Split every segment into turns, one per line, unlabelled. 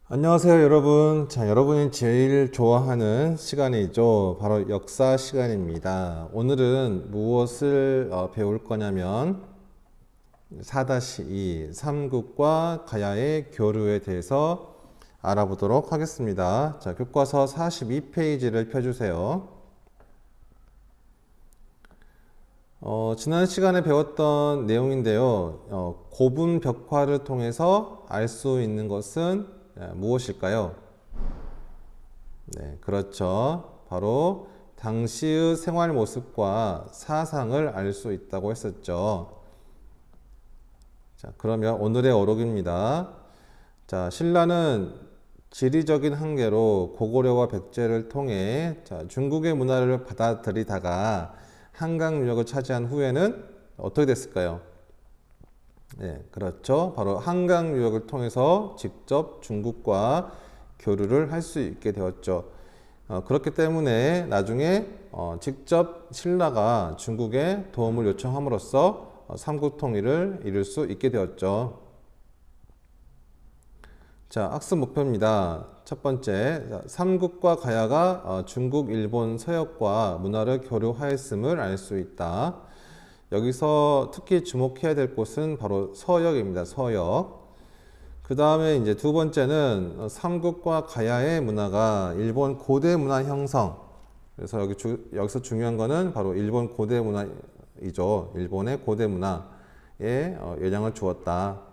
안녕하세요, 여러분. 자, 여러분이 제일 좋아하는 시간이죠. 바로 역사 시간입니다. 오늘은 무엇을 배울 거냐면 4-2 삼국과 가야의 교류에 대해서 알아보도록 하겠습니다. 자, 교과서 42페이지를 펴주세요. 지난 시간에 배웠던 내용인데요. 고분 벽화를 통해서 알 수 있는 것은 무엇일까요? 네, 그렇죠. 바로 당시의 생활 모습과 사상을 알 수 있다고 했었죠. 자, 그러면 오늘의 어록입니다. 자, 신라는 지리적인 한계로 고구려와 백제를 통해 중국의 문화를 받아들이다가 한강 유역을 차지한 후에는 어떻게 됐을까요? 네, 그렇죠. 바로 한강 유역을 통해서 직접 중국과 교류를 할 수 있게 되었죠. 그렇기 때문에 나중에 직접 신라가 중국에 도움을 요청함으로써 삼국 통일을 이룰 수 있게 되었죠. 자, 학습 목표입니다. 첫 번째, 삼국과 가야가 중국, 일본, 서역과 문화를 교류하였음을 알 수 있다. 여기서 특히 주목해야 될 곳은 바로 서역입니다. 서역. 그 다음에 이제 두 번째는 삼국과 가야의 문화가 일본 고대 문화 형성. 그래서 여기서 중요한 거는 바로 일본 고대 문화이죠. 일본의 고대 문화에 영향을 주었다.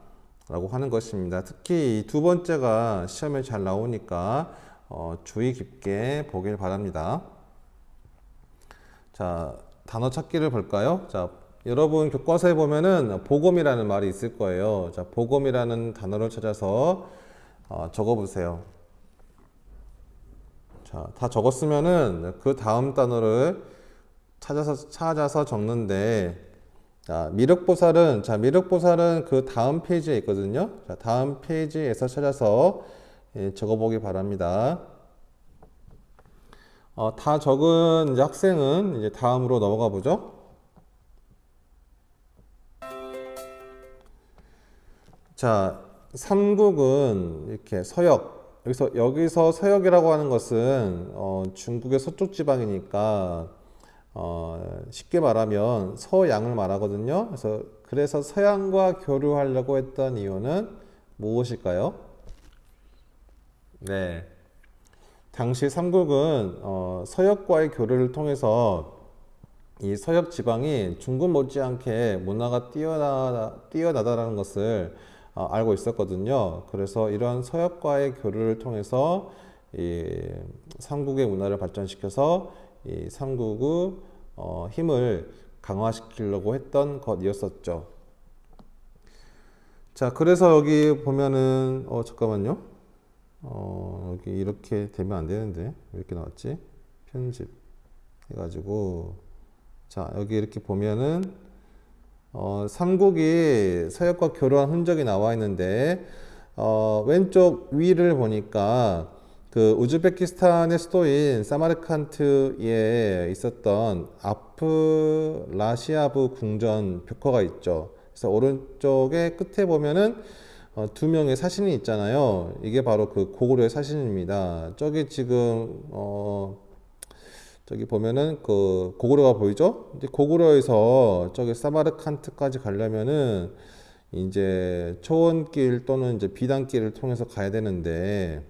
라고 하는 것입니다. 특히 이 두 번째가 시험에 잘 나오니까 주의 깊게 보길 바랍니다. 자, 단어 찾기를 볼까요? 자, 여러분 교과서에 보면은 보검이라는 말이 있을 거예요. 자, 보검이라는 단어를 찾아서 적어 보세요. 자, 다 적었으면은 그 다음 단어를 찾아서 적는데, 자, 미륵보살은 그 다음 페이지에 있거든요. 자, 다음 페이지에서 찾아서 적어보기 바랍니다. 다 적은 이제 학생은 이제 다음으로 넘어가 보죠. 자, 삼국은 이렇게 서역. 여기서 서역이라고 하는 것은 중국의 서쪽 지방이니까 쉽게 말하면 서양을 말하거든요. 그래서 서양과 교류하려고 했던 이유는 무엇일까요? 네. 당시 삼국은 서역과의 교류를 통해서 이 서역 지방이 중국 못지않게 문화가 뛰어나다라는 것을 알고 있었거든요. 그래서 이런 서역과의 교류를 통해서 이 삼국의 문화를 발전시켜서 이 삼국의 힘을 강화시키려고 했던 것이었었죠. 자, 그래서 여기 보면은 잠깐만요. 여기 이렇게 되면 안 되는데 왜 이렇게 나왔지? 편집 해가지고, 자, 여기 이렇게 보면은 삼국이 서역과 교류한 흔적이 나와 있는데, 왼쪽 위를 보니까 그 우즈베키스탄의 수도인 사마르칸트에 있었던 아프라시아브 궁전 벽화가 있죠. 그래서 오른쪽에 끝에 보면은 두 명의 사신이 있잖아요. 이게 바로 그 고구려의 사신입니다. 저기 지금 저기 보면은 그 고구려가 보이죠? 이제 고구려에서 저기 사마르칸트까지 가려면은 이제 초원길 또는 이제 비단길을 통해서 가야 되는데,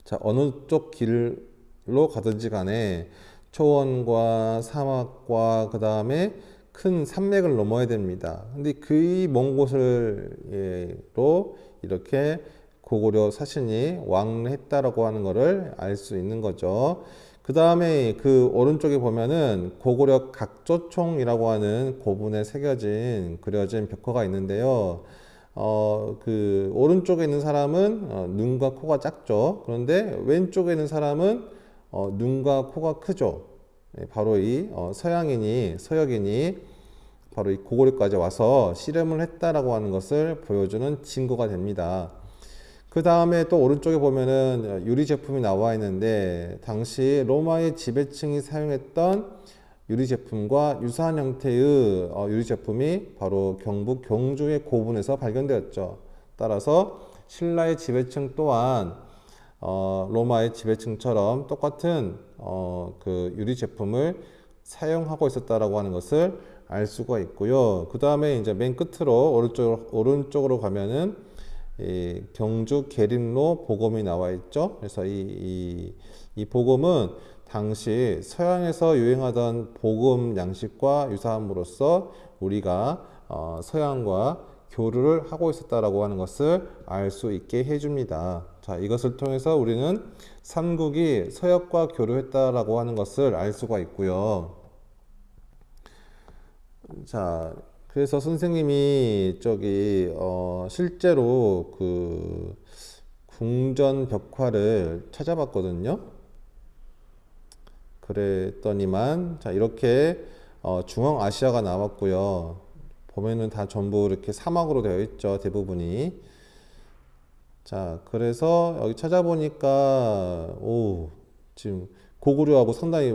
자, 어느 쪽 길로 가든지 간에 초원과 사막과 그 다음에 큰 산맥을 넘어야 됩니다. 근데 그 먼 곳으로 이렇게 고구려 사신이 왕래했다라고 하는 것을 알 수 있는 거죠. 그 다음에 그 오른쪽에 보면은 고구려 각조총이라고 하는 고분에 그려진 벽화가 있는데요. 그 오른쪽에 있는 사람은 눈과 코가 작죠. 그런데 왼쪽에 있는 사람은 눈과 코가 크죠. 바로 이 서역인이 바로 이 고구려까지 와서 씨름을 했다라고 하는 것을 보여주는 증거가 됩니다. 그 다음에 또 오른쪽에 보면은 유리 제품이 나와 있는데, 당시 로마의 지배층이 사용했던 유리 제품과 유사한 형태의 유리 제품이 바로 경북 경주의 고분에서 발견되었죠. 따라서 신라의 지배층 또한 로마의 지배층처럼 똑같은 그 유리 제품을 사용하고 있었다라고 하는 것을 알 수가 있고요. 그 다음에 이제 맨 끝으로 오른쪽으로 가면은 이 경주 계림로 복음이 나와 있죠. 그래서 이 복음은 당시 서양에서 유행하던 복음 양식과 유사함으로써 우리가 서양과 교류를 하고 있었다라고 하는 것을 알 수 있게 해줍니다. 자, 이것을 통해서 우리는 삼국이 서역과 교류했다라고 하는 것을 알 수가 있고요. 자, 그래서 선생님이 실제로 그 궁전 벽화를 찾아봤거든요. 그랬더니만 자, 이렇게 중앙아시아가 나왔고요. 보면은 다 전부 이렇게 사막으로 되어 있죠. 대부분이. 자, 그래서 여기 찾아보니까 지금 고구려하고 상당히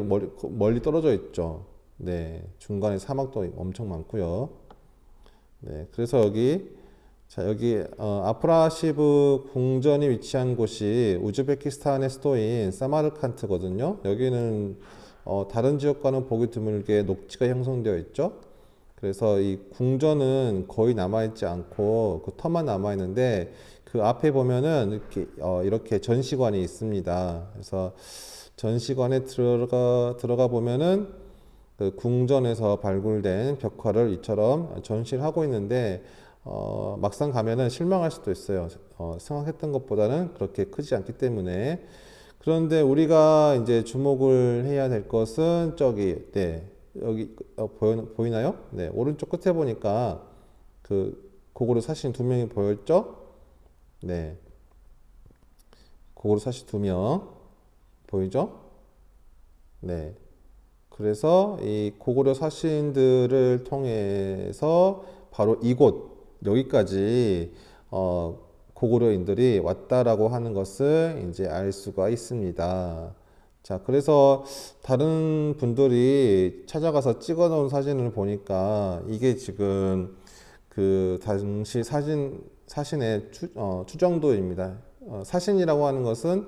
멀리 떨어져 있죠. 네, 중간에 사막도 엄청 많고요. 네, 그래서 여기 아프라시브 궁전이 위치한 곳이 우즈베키스탄의 수도인 사마르칸트거든요. 여기는 다른 지역과는 보기 드물게 녹지가 형성되어 있죠. 그래서 이 궁전은 거의 남아있지 않고 그 터만 남아있는데 그 앞에 보면은 이렇게 전시관이 있습니다. 그래서 전시관에 들어가 보면은 그 궁전에서 발굴된 벽화를 이처럼 전시를 하고 있는데 막상 가면은 실망할 수도 있어요. 생각했던 것보다는 그렇게 크지 않기 때문에. 그런데 우리가 이제 주목을 해야 될 것은 네, 여기 보이나요? 네, 오른쪽 끝에 보니까 그 고구려 사신 두 명이 보였죠? 네, 고구려 사신 두 명 보이죠? 네. 그래서 이 고구려 사신들을 통해서 바로 여기까지 고구려인들이 왔다라고 하는 것을 이제 알 수가 있습니다. 자, 그래서 다른 분들이 찾아가서 찍어 놓은 사진을 보니까 이게 지금 그 당시 사신의 추정도입니다. 사신이라고 하는 것은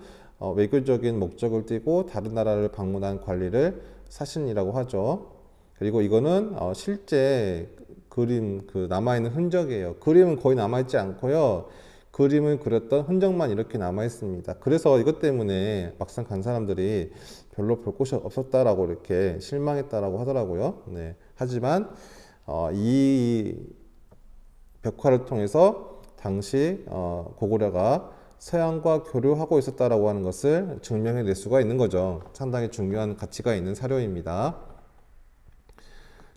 외교적인 목적을 띠고 다른 나라를 방문한 관리를 사신이라고 하죠. 그리고 이거는 실제 그림 남아있는 흔적이에요. 그림은 거의 남아있지 않고요. 그림을 그렸던 흔적만 이렇게 남아있습니다. 그래서 이것 때문에 막상 간 사람들이 별로 볼 곳이 없었다라고 이렇게 실망했다라고 하더라고요. 네. 하지만 이 벽화를 통해서 당시 고구려가 서양과 교류하고 있었다라고 하는 것을 증명해 낼 수가 있는 거죠. 상당히 중요한 가치가 있는 사료입니다.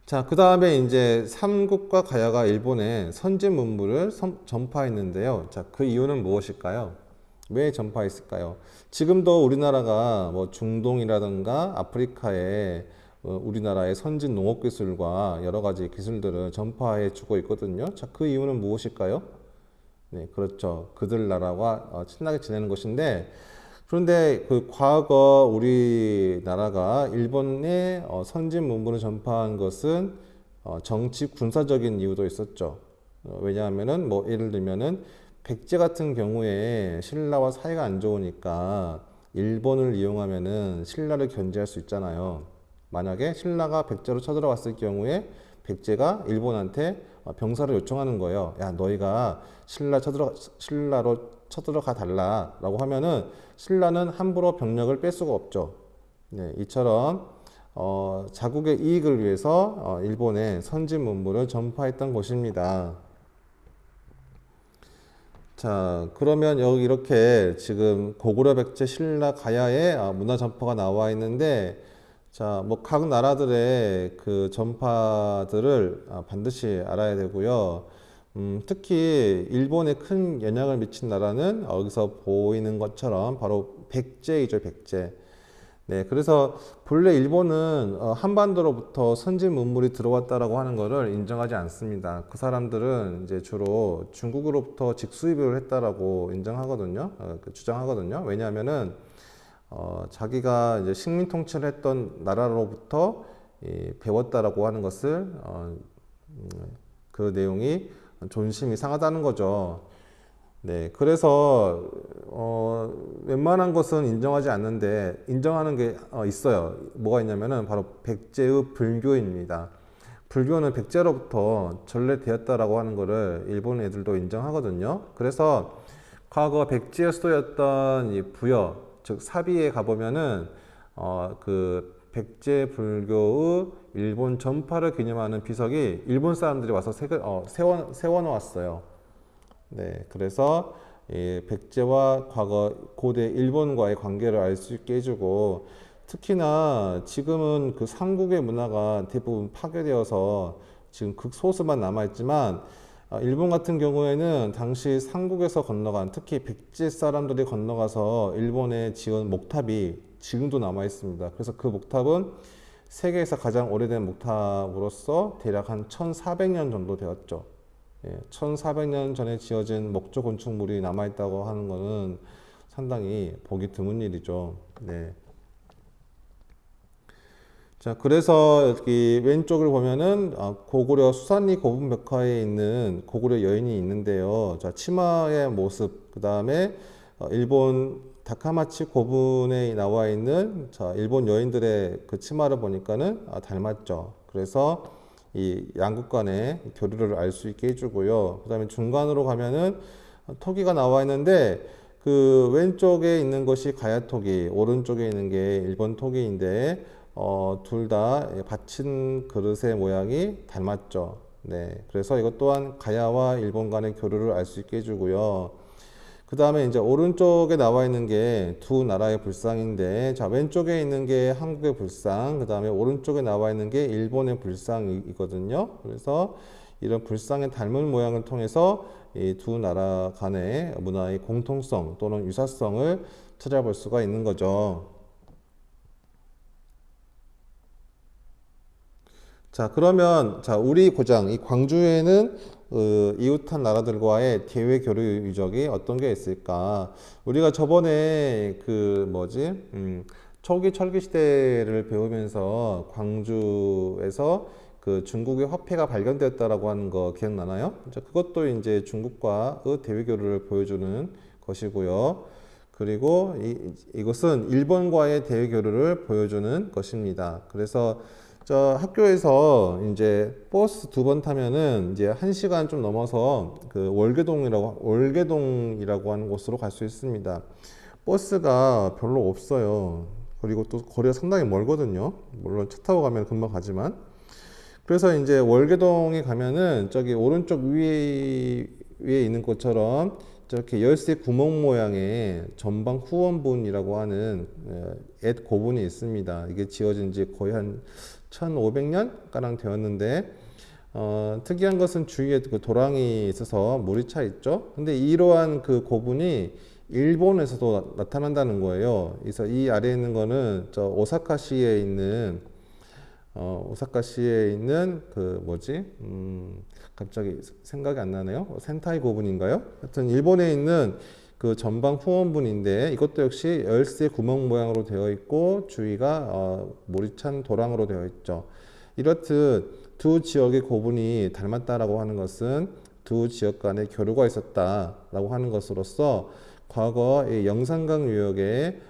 자, 그 다음에 이제 삼국과 가야가 일본에 선진 문물을 전파했는데요. 자, 그 이유는 무엇일까요? 왜 전파했을까요? 지금도 우리나라가 뭐 중동이라든가 아프리카에 우리나라의 선진 농업 기술과 여러 가지 기술들을 전파해 주고 있거든요. 자, 그 이유는 무엇일까요? 네, 그렇죠. 그들 나라와 친하게 지내는 것인데, 그런데 그 과거 우리나라가 일본의 선진 문물을 전파한 것은 정치 군사적인 이유도 있었죠. 왜냐하면은 뭐 예를 들면은 백제 같은 경우에 신라와 사이가 안 좋으니까 일본을 이용하면은 신라를 견제할 수 있잖아요. 만약에 신라가 백제로 쳐들어왔을 경우에 백제가 일본한테 병사를 요청하는 거예요. 야, 너희가 신라로 쳐들어가 달라라고 하면은 신라는 함부로 병력을 뺄 수가 없죠. 네, 이처럼 자국의 이익을 위해서 일본의 선진 문물을 전파했던 것입니다. 자, 그러면 여기 이렇게 지금 고구려, 백제, 신라, 가야의 문화 전파가 나와 있는데, 자, 뭐 각 나라들의 그 전파들을 반드시 알아야 되고요. 특히 일본에 큰 영향을 미친 나라는 여기서 보이는 것처럼 바로 백제이죠, 백제. 네, 그래서 본래 일본은 한반도로부터 선진 문물이 들어왔다라고 하는 것을 인정하지 않습니다. 그 사람들은 이제 주로 중국으로부터 직수입을 했다라고 인정하거든요, 주장하거든요. 왜냐하면은 자기가 이제 식민 통치를 했던 나라로부터 배웠다라고 하는 것을 그 내용이 존심이 상하다는 거죠. 네, 그래서 웬만한 것은 인정하지 않는데 인정하는 게 있어요. 뭐가 있냐면은 바로 백제의 불교입니다. 불교는 백제로부터 전래되었다라고 하는 거를 일본 애들도 인정하거든요. 그래서 과거 백제의 수도였던 이 부여, 즉 사비에 가보면은 그 백제 불교의 일본 전파를 기념하는 비석이 일본 사람들이 와서 세워놓았어요. 네, 그래서 이 백제와 과거 고대 일본과의 관계를 알 수 있게 해주고, 특히나 지금은 그 삼국의 문화가 대부분 파괴되어서 지금 극소수만 남아있지만, 일본 같은 경우에는 당시 삼국에서 건너간, 특히 백제 사람들이 건너가서 일본에 지은 목탑이 지금도 남아 있습니다. 그래서 그 목탑은 세계에서 가장 오래된 목탑으로서 대략 한 1400년 정도 되었죠. 1400년 전에 지어진 목조 건축물이 남아있다고 하는 것은 상당히 보기 드문 일이죠. 네. 자, 그래서 여기 왼쪽을 보면은 고구려 수산리 고분백화에 있는 고구려 여인이 있는데요. 자, 치마의 모습, 그 다음에 일본 다카마치 고분에 나와 있는 일본 여인들의 그 치마를 보니까는 닮았죠. 그래서 이 양국 간의 교류를 알 수 있게 해주고요. 그 다음에 중간으로 가면은 토기가 나와 있는데, 그 왼쪽에 있는 것이 가야 토기, 오른쪽에 있는 게 일본 토기인데, 둘 다 받친 그릇의 모양이 닮았죠. 네. 그래서 이것 또한 가야와 일본 간의 교류를 알 수 있게 해주고요. 그 다음에 이제 오른쪽에 나와 있는 게 두 나라의 불상인데, 자, 왼쪽에 있는 게 한국의 불상, 그 다음에 오른쪽에 나와 있는 게 일본의 불상이거든요. 그래서 이런 불상의 닮은 모양을 통해서 이 두 나라 간의 문화의 공통성 또는 유사성을 찾아볼 수가 있는 거죠. 자, 그러면 우리 고장 이 광주에는 이웃한 나라들과의 대외 교류 유적이 어떤 게 있을까? 우리가 저번에 그 뭐지? 초기 철기 시대를 배우면서 광주에서 그 중국의 화폐가 발견되었다라고 하는 거 기억나나요? 자, 그것도 이제 중국과의 대외 교류를 보여주는 것이고요. 그리고 이것은 일본과의 대외 교류를 보여주는 것입니다. 그래서 저 학교에서 이제 버스 두 번 타면은 이제 1시간 좀 넘어서 그 월계동이라고 하는 곳으로 갈 수 있습니다. 버스가 별로 없어요. 그리고 또 거리가 상당히 멀거든요. 물론 차 타고 가면 금방 가지만. 그래서 이제 월계동에 가면은 저기 오른쪽 위에 있는 것처럼 저렇게 열쇠 구멍 모양의 전방 후원분이라고 하는 옛 고분이 있습니다. 이게 지어진 지 거의 한 1500년 가량 되었는데, 특이한 것은 주위에 그 도랑이 있어서 물이 차 있죠. 근데 이러한 그 고분이 일본에서도 나타난다는 거예요. 그래서 이 아래에 있는 거는 저 오사카시에 있는 그 뭐지? 갑자기 생각이 안 나네요. 센타이 고분인가요? 하여튼 일본에 있는 그 전방 후원분인데, 이것도 역시 열쇠 구멍 모양으로 되어 있고 주위가 물이 찬 도랑으로 되어 있죠. 이렇듯 두 지역의 고분이 닮았다라고 하는 것은 두 지역 간에 교류가 있었다라고 하는 것으로서 과거 이 영산강 유역에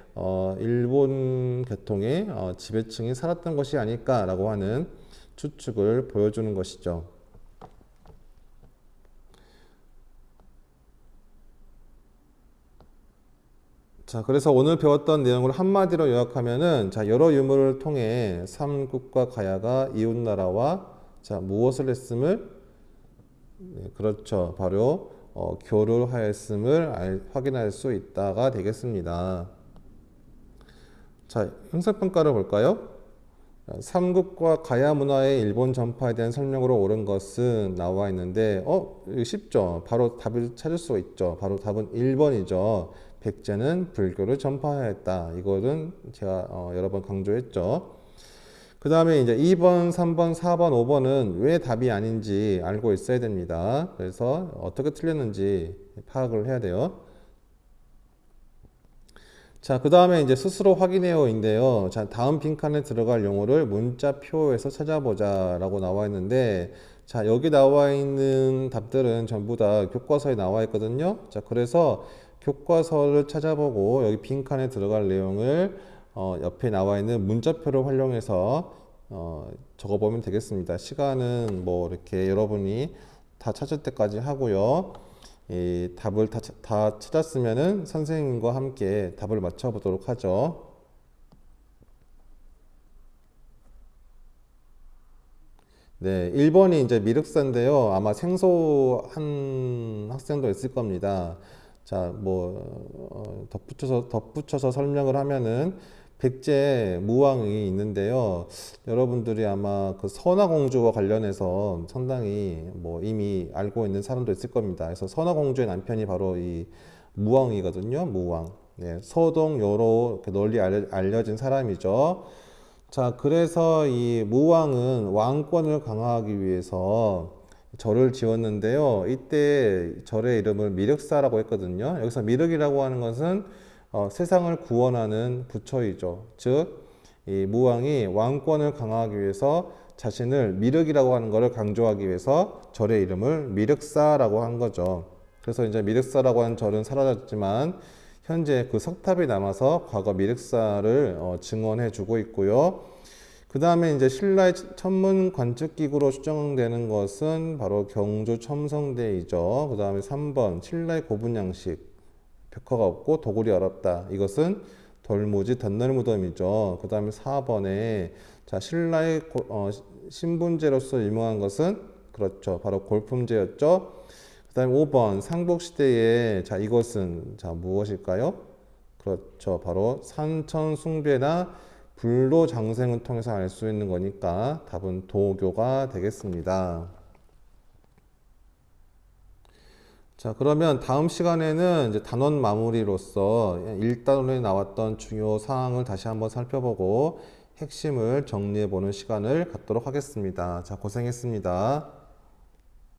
일본 계통의 지배층이 살았던 것이 아닐까라고 하는 추측을 보여주는 것이죠. 자, 그래서 오늘 배웠던 내용을 한마디로 요약하면은, 여러 유물을 통해 삼국과 가야가 이웃나라와 무엇을 했음을, 네, 그렇죠. 바로 교류하였음을 확인할 수 있다가 되겠습니다. 자, 형사평가를 볼까요? 삼국과 가야 문화의 일본 전파에 대한 설명으로 옳은 것은 나와 있는데, 이거 쉽죠? 바로 답을 찾을 수가 있죠. 바로 답은 1번이죠. 백제는 불교를 전파하였다. 이거는 제가 여러 번 강조했죠. 그 다음에 이제 2번, 3번, 4번, 5번은 왜 답이 아닌지 알고 있어야 됩니다. 그래서 어떻게 틀렸는지 파악을 해야 돼요. 자, 그 다음에 이제 스스로 확인해요인데요. 자, 다음 빈칸에 들어갈 용어를 문자표에서 찾아보자 라고 나와 있는데, 자, 여기 나와 있는 답들은 전부 다 교과서에 나와 있거든요. 자, 그래서 교과서를 찾아보고 여기 빈칸에 들어갈 내용을 옆에 나와 있는 문자표를 활용해서 적어보면 되겠습니다. 시간은 뭐 이렇게 여러분이 다 찾을 때까지 하고요. 이 답을 다 찾았으면은 선생님과 함께 답을 맞춰보도록 하죠. 네, 1번이 이제 미륵사인데요. 아마 생소한 학생도 있을 겁니다. 자, 뭐 덧붙여서 설명을 하면은 백제 무왕이 있는데요. 여러분들이 아마 그 선화공주와 관련해서 상당히 뭐 이미 알고 있는 사람도 있을 겁니다. 그래서 선화공주의 남편이 바로 이 무왕이거든요. 무왕. 네, 서동요로 이렇게 널리 알려진 사람이죠. 자, 그래서 이 무왕은 왕권을 강화하기 위해서 절을 지었는데요. 이때 절의 이름을 미륵사라고 했거든요. 여기서 미륵이라고 하는 것은 세상을 구원하는 부처이죠. 즉, 이 무왕이 왕권을 강화하기 위해서 자신을 미륵이라고 하는 것을 강조하기 위해서 절의 이름을 미륵사라고 한 거죠. 그래서 이제 미륵사라고 하는 절은 사라졌지만 현재 그 석탑이 남아서 과거 미륵사를 증언해 주고 있고요. 그 다음에 이제 신라의 천문 관측기구로 추정되는 것은 바로 경주 첨성대이죠. 그 다음에 3번 신라의 고분양식, 벽화가 없고 도굴이 어렵다. 이것은 돌무지 덧널무덤이죠. 그 다음에 4번에 자 신라의 신분제로서 유명한 것은 그렇죠. 바로 골품제였죠. 그 다음에 5번 삼국시대에 자 이것은 자 무엇일까요? 그렇죠. 바로 산천숭배나 불도장생을 통해서 알 수 있는 거니까 답은 도교가 되겠습니다. 자, 그러면 다음 시간에는 이제 단원 마무리로서 1단원에 나왔던 중요 사항을 다시 한번 살펴보고 핵심을 정리해 보는 시간을 갖도록 하겠습니다. 자, 고생했습니다.